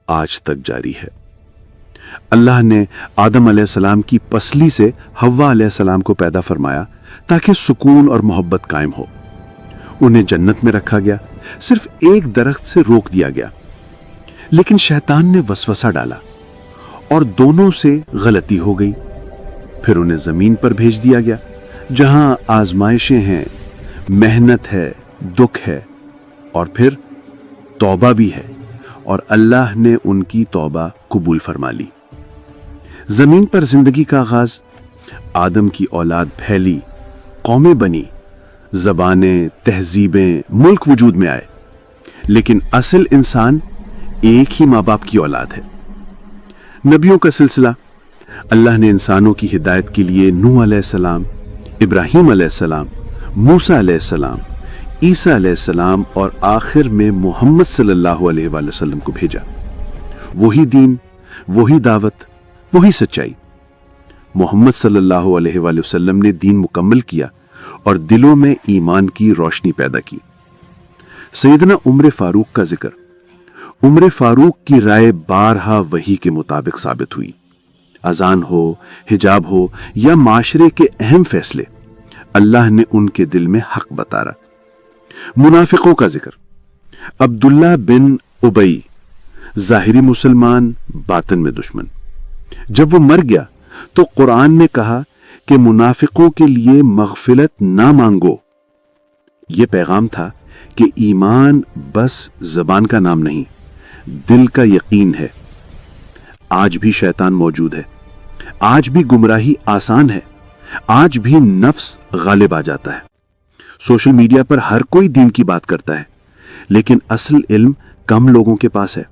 آج تک جاری ہے۔ اللہ نے آدم علیہ السلام کی پسلی سے حوا علیہ السلام کو پیدا فرمایا تاکہ سکون اور محبت قائم ہو۔ انہیں جنت میں رکھا گیا، صرف ایک درخت سے روک دیا گیا، لیکن شیطان نے وسوسہ ڈالا اور دونوں سے غلطی ہو گئی۔ پھر انہیں زمین پر بھیج دیا گیا جہاں آزمائشیں ہیں، محنت ہے، دکھ ہے اور پھر توبہ بھی ہے، اور اللہ نے ان کی توبہ قبول فرما لی۔ زمین پر زندگی کا آغاز، آدم کی اولاد پھیلی، قومیں بنی، زبانیں، تہذیبیں، ملک وجود میں آئے، لیکن اصل انسان ایک ہی ماں باپ کی اولاد ہے۔ نبیوں کا سلسلہ، اللہ نے انسانوں کی ہدایت کے لیے نوح علیہ السلام، ابراہیم علیہ السلام، موسیٰ علیہ السلام، عیسیٰ علیہ السلام اور آخر میں محمد صلی اللہ علیہ وآلہ وسلم کو بھیجا۔ وہی دین، وہی دعوت، وہی سچائی۔ محمد صلی اللہ علیہ وآلہ وسلم نے دین مکمل کیا اور دلوں میں ایمان کی روشنی پیدا کی۔ سیدنا عمر فاروق کا ذکر، عمر فاروق کی رائے بارہا وحی کے مطابق ثابت ہوئی۔ اذان ہو، حجاب ہو یا معاشرے کے اہم فیصلے، اللہ نے ان کے دل میں حق بتارا۔ منافقوں کا ذکر، عبداللہ بن ابی، ظاہری مسلمان، باطن میں دشمن۔ جب وہ مر گیا تو قرآن نے کہا کہ منافقوں کے لیے مغفرت نہ مانگو۔ یہ پیغام تھا کہ ایمان بس زبان کا نام نہیں، دل کا یقین ہے۔ آج بھی شیطان موجود ہے، آج بھی گمراہی آسان ہے، آج بھی نفس غالب آ جاتا ہے۔ سوشل میڈیا پر ہر کوئی دین کی بات کرتا ہے، لیکن اصل علم کم لوگوں کے پاس ہے۔